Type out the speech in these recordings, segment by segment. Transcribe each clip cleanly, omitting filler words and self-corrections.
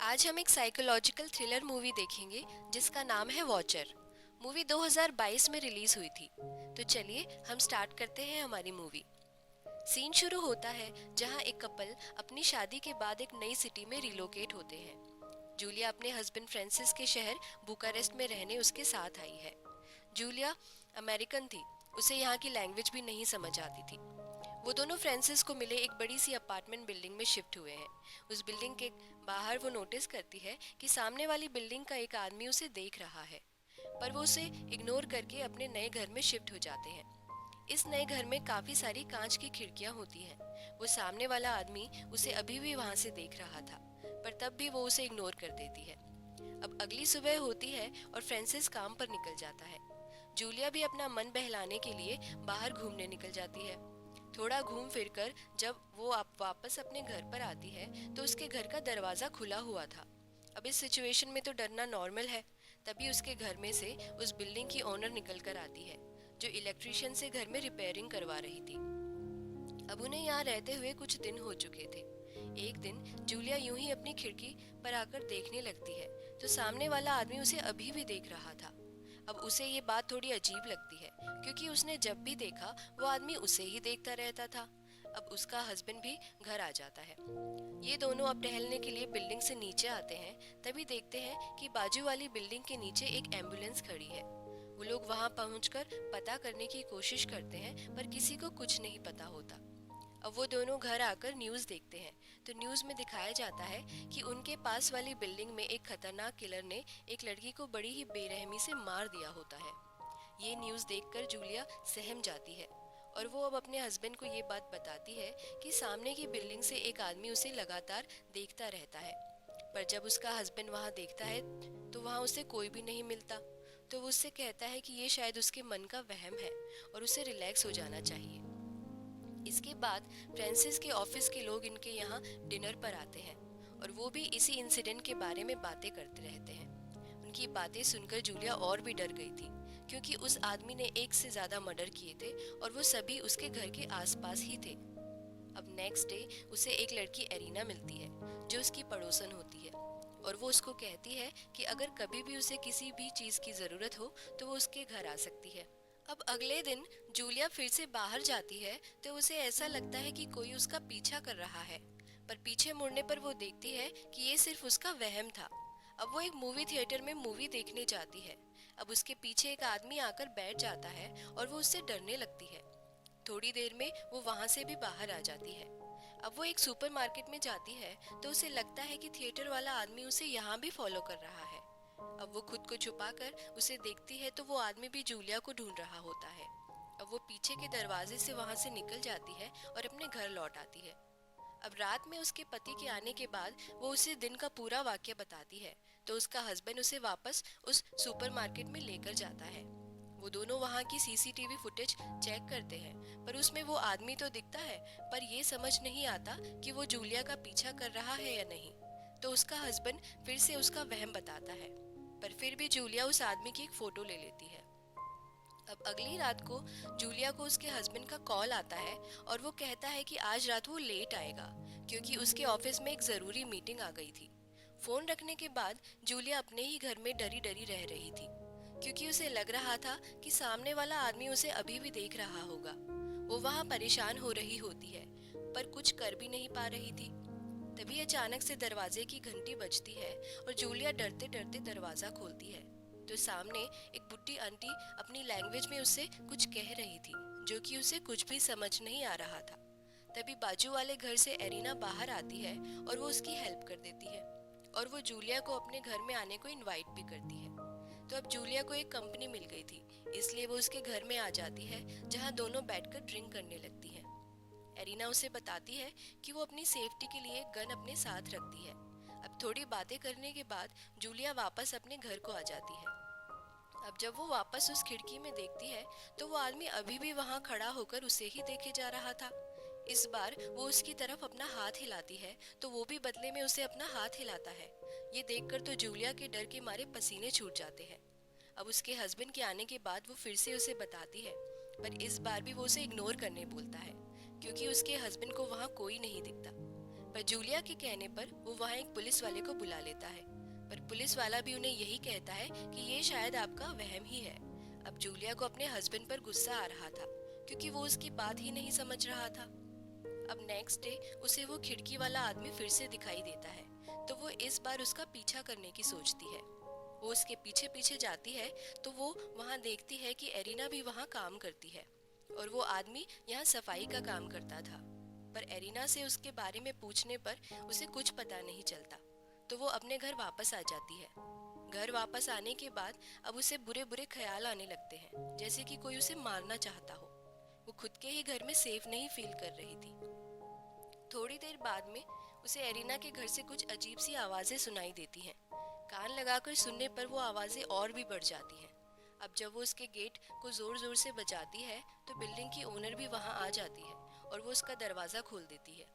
आज हम एक साइकोलॉजिकल थ्रिलर मूवी देखेंगे जिसका नाम है वॉचर। मूवी 2022 में रिलीज हुई थी। तो चलिए हम स्टार्ट करते हैं हमारी मूवी। सीन शुरू होता है जहां एक कपल अपनी शादी के बाद एक नई सिटी में रिलोकेट होते हैं। जूलिया अपने हस्बैंड फ्रांसिस के शहर बुकारेस्ट में रहने उसके साथ आई है। जूलिया अमेरिकन थी, उसे यहाँ की लैंग्वेज भी नहीं समझ आती थी। वो दोनों फ्रांसिस को मिले एक बड़ी सी अपार्टमेंट बिल्डिंग में शिफ्ट हुए हैं। उस बिल्डिंग के बाहर वो नोटिस करती है कि सामने वाली बिल्डिंग का एक आदमी उसे देख रहा है, पर वो उसे इग्नोर करके अपने नए घर में शिफ्ट हो जाते हैं। इस नए घर में काफी सारी कांच की खिड़कियां होती हैं। वो सामने वाला आदमी उसे अभी भी वहां से देख रहा था, पर तब भी वो उसे इग्नोर कर देती है। अब अगली सुबह होती है और फ्रांसिस काम पर निकल जाता है। जूलिया भी अपना मन बहलाने के लिए बाहर घूमने निकल जाती है। थोड़ा घूम फिर कर जब वो वापस अपने घर पर आती है तो उसके घर का दरवाज़ा खुला हुआ था। अब इस सिचुएशन में तो डरना नॉर्मल है। तभी उसके घर में से उस बिल्डिंग की ओनर निकल कर आती है, जो इलेक्ट्रिशियन से घर में रिपेयरिंग करवा रही थी। अब उन्हें यहाँ रहते हुए कुछ दिन हो चुके थे। एक दिन जूलिया यूं ही अपनी खिड़की पर आकर देखने लगती है तो सामने वाला आदमी उसे अभी भी देख रहा था। अब उसे ये बात थोड़ी अजीब लगती है, क्योंकि उसने जब भी देखा वो आदमी उसे ही देखता रहता था। अब उसका हस्बैंड भी घर आ जाता है। ये दोनों अब टहलने के लिए बिल्डिंग से नीचे आते हैं। तभी देखते हैं कि बाजू वाली बिल्डिंग के नीचे एक एम्बुलेंस खड़ी है। वो लोग वहां पहुंचकर पता करने की कोशिश करते हैं, पर किसी को कुछ नहीं पता होता। अब वो दोनों घर आकर न्यूज़ देखते हैं तो न्यूज़ में दिखाया जाता है कि उनके पास वाली बिल्डिंग में एक खतरनाक किलर ने एक लड़की को बड़ी ही बेरहमी से मार दिया होता है। ये न्यूज़ देखकर जूलिया सहम जाती है और वो अब अपने हस्बैंड को ये बात बताती है कि सामने की बिल्डिंग से एक आदमी उसे लगातार देखता रहता है। पर जब उसका हस्बैंड वहाँ देखता है तो वहाँ उसे कोई भी नहीं मिलता। तो वो उससे कहता है कि ये शायद उसके मन का वहम है और उसे रिलैक्स हो जाना चाहिए। इसके बाद फ्रांसिस के ऑफिस के लोग इनके यहाँ डिनर पर आते हैं और वो भी इसी इंसिडेंट के बारे में बातें करते रहते हैं। उनकी बातें सुनकर जूलिया और भी डर गई थी, क्योंकि उस आदमी ने एक से ज्यादा मर्डर किए थे और वो सभी उसके घर के आसपास ही थे। अब नेक्स्ट डे उसे एक लड़की एरिना मिलती है, जो उसकी पड़ोसन होती है, और वो उसको कहती है कि अगर कभी भी उसे किसी भी चीज़ की ज़रूरत हो तो वो उसके घर आ सकती है। अब अगले दिन जूलिया फिर से बाहर जाती है तो उसे ऐसा लगता है कि कोई उसका पीछा कर रहा है, पर पीछे मुड़ने पर वो देखती है कि ये सिर्फ उसका वहम था। अब वो एक मूवी थिएटर में मूवी देखने जाती है। अब उसके पीछे एक आदमी आकर बैठ जाता है और वो उससे डरने लगती है। थोड़ी देर में वो वहां से भी बाहर आ जाती है। अब वो एक सुपरमार्केट में जाती है तो उसे लगता है कि थिएटर वाला आदमी उसे यहाँ भी फॉलो कर रहा है। अब वो खुद को छुपाकर उसे देखती है तो वो आदमी भी जूलिया को ढूंढ रहा होता है। अब वो पीछे के दरवाजे से वहां से निकल जाती है और अपने घर लौट आती है। अब रात में उसके पति के आने के बाद वो उसे दिन का पूरा वाक्य बताती है तो उसका हस्बैंड उसे वापस उस सुपरमार्केट में लेकर जाता है। वो दोनों वहाँ की सीसीटीवी फुटेज चेक करते हैं, पर उसमें वो आदमी तो दिखता है, पर ये समझ नहीं आता कि वो जूलिया का पीछा कर रहा है या नहीं। तो उसका हस्बैंड फिर से उसका वहम बताता है, पर फिर भी जूलिया उस आदमी की एक फोटो ले लेती है। अब अगली रात को जूलिया को उसके हस्बैंड का कॉल आता है और वो कहता है कि आज रात वो लेट आएगा, क्योंकि उसके ऑफिस में एक ज़रूरी मीटिंग आ गई थी। फ़ोन रखने के बाद जूलिया अपने ही घर में डरी डरी रह रही थी, क्योंकि उसे लग रहा था कि सामने वाला आदमी उसे अभी भी देख रहा होगा। वो वहाँ परेशान हो रही होती है, पर कुछ कर भी नहीं पा रही थी। तभी अचानक से दरवाजे की घंटी बजती है और जूलिया डरते डरते दरवाजा खोलती है तो सामने एक बुढ़ी आंटी अपनी लैंग्वेज में उससे कुछ कह रही थी, जो कि उसे कुछ भी समझ नहीं आ रहा था। तभी बाजू वाले घर से एरिना बाहर आती है और वो उसकी हेल्प कर देती है और वो जूलिया को अपने घर में आने को इनवाइट भी करती है। तो अब जूलिया को एक कंपनी मिल गई थी, इसलिए वो उसके घर में आ जाती है, जहाँ दोनों बैठकर ड्रिंक करने लगती हैं। एरिना उसे बताती है कि वो अपनी सेफ्टी के लिए गन अपने साथ रखती है। अब थोड़ी बातें करने के बाद जूलिया वापस अपने घर को आ जाती है। अब जब वो वापस उस खिड़की में देखती है तो वो आदमी अभी भी वहां खड़ा होकर उसे ही देखे जा रहा था। इस बार वो उसकी तरफ अपना हाथ हिलाती है तो वो भी बदले में उसे अपना हाथ हिलाता है। ये देखकर तो जूलिया के डर के मारे पसीने छूट जाते हैं। अब उसके हस्बैंड के आने के बाद वो फिर से उसे बताती है, पर इस बार भी वो उसे इग्नोर करने बोलता है, क्योंकि उसके हस्बैंड को वहाँ कोई नहीं दिखता। पर जूलिया के कहने पर वो वहाँ एक पुलिस वाले को बुला लेता है, पर पुलिस वाला भी उन्हें यही कहता है कि ये शायद आपका वहम ही है। अब जूलिया को अपने हस्बैंड पर गुस्सा आ रहा था क्योंकि वो उसकी बात ही नहीं समझ रहा था। अब नेक्स्ट डे उसे वो खिड़की वाला आदमी फिर से दिखाई देता है, तो वो इस बार उसका पीछा करने की सोचती है। वो उसके पीछे पीछे जाती है तो वो वहाँ देखती है कि एरिना भी वहाँ काम करती है और वो आदमी यहाँ सफाई का काम करता था। पर एरिना से उसके बारे में पूछने पर उसे कुछ पता नहीं चलता, तो वो अपने घर वापस आ जाती है। घर वापस आने के बाद अब उसे बुरे बुरे ख्याल आने लगते हैं, जैसे कि कोई उसे मारना चाहता हो। वो खुद के ही घर में सेफ नहीं फील कर रही थी। थोड़ी देर बाद में उसे एरिना के घर से कुछ अजीब सी आवाज़ें सुनाई देती हैं। कान लगाकर सुनने पर वो आवाज़ें और भी बढ़ जाती हैं। अब जब वो उसके गेट को ज़ोर ज़ोर से बजाती है तो बिल्डिंग की ओनर भी वहाँ आ जाती है और वो उसका दरवाज़ा खोल देती है।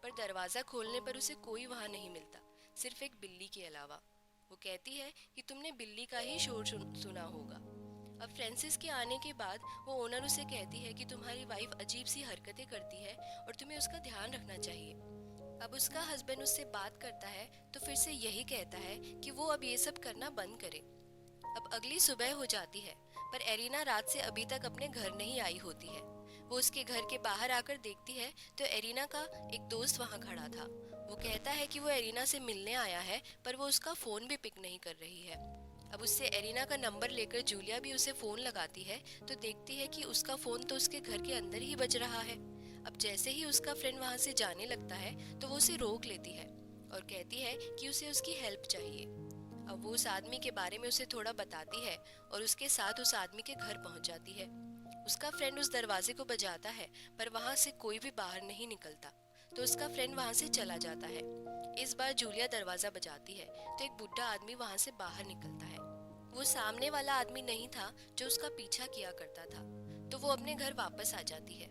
पर दरवाज़ा खोलने पर उसे कोई वहाँ नहीं मिलता, सिर्फ एक बिल्ली के अलावा। वो कहती है कि तुमने बिल्ली का ही शोर सुना होगा। अब फ्रांसिस के आने के बाद वो ओनर उसे कहती है कि तुम्हारी वाइफ अजीब सी हरकतें करती है और तुम्हें उसका ध्यान रखना चाहिए। अब उसका हस्बैंड उससे बात करता है तो फिर से यही कहता है कि वो अब ये सब करना बंद करे। अब अगली सुबह हो जाती है, पर एरिना रात से अभी तक अपने घर नहीं आई होती है। वो उसके घर के बाहर आकर देखती है तो एरिना का एक दोस्त वहाँ खड़ा था। वो कहता है कि वो एरिना से मिलने आया है, पर वो उसका फ़ोन भी पिक नहीं कर रही है। अब उससे एरिना का नंबर लेकर जूलिया भी उसे फ़ोन लगाती है तो देखती है कि उसका फ़ोन तो उसके घर के अंदर ही बज रहा है। अब जैसे ही उसका फ्रेंड वहाँ से जाने लगता है तो वो उसे रोक लेती है और कहती है कि उसे उसकी हेल्प चाहिए। अब वो उस आदमी के बारे में उसे थोड़ा बताती है और उसके साथ उस आदमी के घर पहुँच जाती है। उसका फ्रेंड उस दरवाजे को बजाता है, पर वहाँ से कोई भी बाहर नहीं निकलता, तो उसका फ्रेंड वहाँ से चला जाता है। इस बार जूलिया दरवाज़ा बजाती है तो एक बुढ़ा आदमी वहाँ से बाहर निकलता है। वो सामने वाला आदमी नहीं था जो उसका पीछा किया करता था, तो वो अपने घर वापस आ जाती है।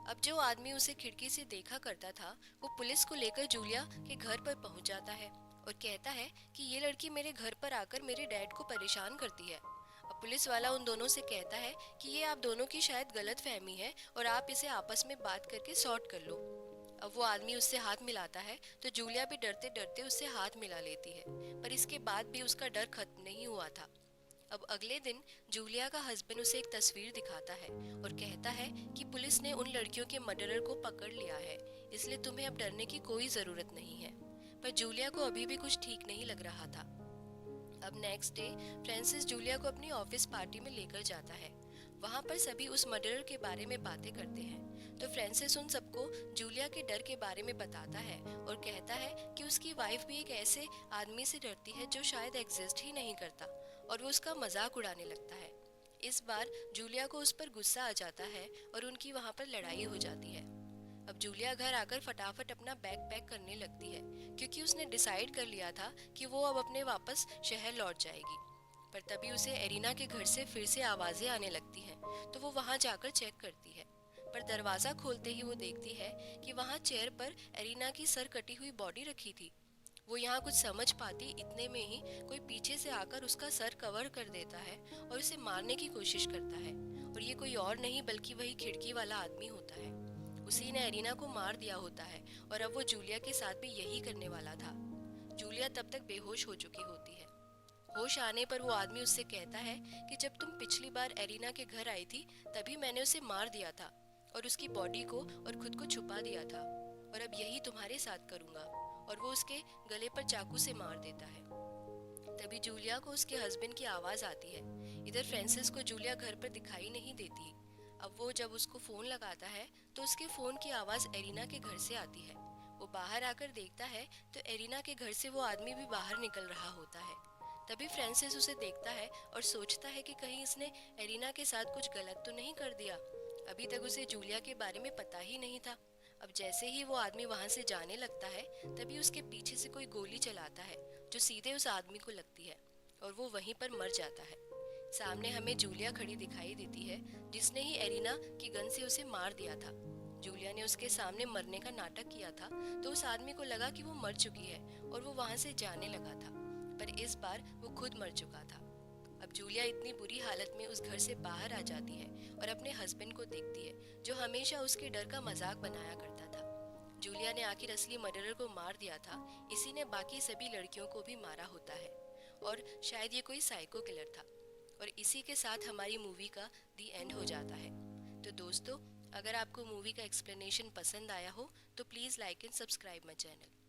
अब जो आदमी उसे खिड़की से देखा करता था वो पुलिस को लेकर जूलिया के घर पर पहुंच जाता है और कहता है कि ये लड़की मेरे घर पर आकर मेरे डैड को परेशान करती है। अब पुलिस वाला उन दोनों से कहता है कि ये आप दोनों की शायद गलत फहमी है और आप इसे आपस में बात करके सॉर्ट कर लो। अब वो आदमी उससे हाथ मिलाता है तो जूलिया भी डरते डरते उससे हाथ मिला लेती है, पर इसके बाद भी उसका डर खत्म नहीं हुआ था। अब अगले दिन जूलिया का हस्बैंड उसे एक तस्वीर दिखाता है और कहता है कि पुलिस ने उन लड़कियों के मर्डरर को पकड़ लिया है, इसलिए तुम्हें अब डरने की कोई ज़रूरत नहीं है। पर जूलिया को अभी भी कुछ ठीक नहीं लग रहा था। अब नेक्स्ट डे फ्रांसिस जूलिया को अपनी ऑफिस पार्टी में लेकर जाता है। वहाँ पर सभी उस मर्डरर के बारे में बातें करते हैं, तो फ्रांसिस उन सबको जूलिया के डर के बारे में बताता है और कहता है कि उसकी वाइफ भी एक ऐसे आदमी से डरती है जो शायद एग्जिस्ट ही नहीं करता, और वो उसका मजाक उड़ाने लगता है। इस बार जूलिया को उस पर गुस्सा आ जाता है और उनकी वहाँ पर लड़ाई हो जाती है। अब जूलिया घर आकर फटाफट अपना बैग पैक करने लगती है क्योंकि उसने डिसाइड कर लिया था कि वो अब अपने वापस शहर लौट जाएगी। पर तभी उसे एरिना के घर से फिर से आवाज़ें आने लगती हैं, तो वो वहाँ जाकर चेक करती है। पर दरवाज़ा खोलते ही वो देखती है कि वहाँ चेयर पर एरिना की सर कटी हुई बॉडी रखी थी। वो यहाँ कुछ समझ पाती इतने में ही कोई पीछे से आकर उसका सर कवर कर देता है और उसे मारने की कोशिश करता है, और ये कोई और नहीं बल्कि वही खिड़की वाला आदमी होता है। उसी ने एरिना को मार दिया होता है और अब वो जूलिया के साथ भी यही करने वाला था। जूलिया तब तक बेहोश हो चुकी होती है। होश आने पर वो आदमी उससे कहता है कि जब तुम पिछली बार एरिना के घर आई थी तभी मैंने उसे मार दिया था और उसकी बॉडी को और खुद को छुपा दिया था, और अब यही तुम्हारे साथ करूँगा। और वो उसके गले पर चाकू से मार देता है। तभी जूलिया को उसके हस्बैंड की आवाज़ आती है। इधर फ्रांसिस को जूलिया घर पर दिखाई नहीं देती। अब वो जब उसको फ़ोन लगाता है तो उसके फ़ोन की आवाज़ एरिना के घर से आती है। वो बाहर आकर देखता है तो एरिना के घर से वो आदमी भी बाहर निकल रहा होता है। तभी फ्रांसिस उसे देखता है और सोचता है कि कहीं इसने एरिना के साथ कुछ गलत तो नहीं कर दिया। अभी तक उसे जूलिया के बारे में पता ही नहीं था। अब जैसे ही वो आदमी वहाँ से जाने लगता है तभी उसके पीछे से कोई गोली चलाता है जो सीधे उस आदमी को लगती है और वो वहीं पर मर जाता है। सामने हमें जूलिया खड़ी दिखाई देती है जिसने ही एरिना की गन से उसे मार दिया था। जूलिया ने उसके सामने मरने का नाटक किया था तो उस आदमी को लगा कि वो मर चुकी है और वो वहाँ से जाने लगा था, पर इस बार वो खुद मर चुका था। अब जूलिया इतनी बुरी हालत में उस घर से बाहर आ जाती है और अपने हस्बैंड को देखती है जो हमेशा उसके डर का मजाक बनाया करता था। जूलिया ने आखिर असली मर्डरर को मार दिया था, इसी ने बाकी सभी लड़कियों को भी मारा होता है और शायद ये कोई साइको किलर था। और इसी के साथ हमारी मूवी का दी एंड हो जाता है। तो दोस्तों, अगर आपको मूवी का एक्सप्लेनेशन पसंद आया हो तो please like and subscribe my channel.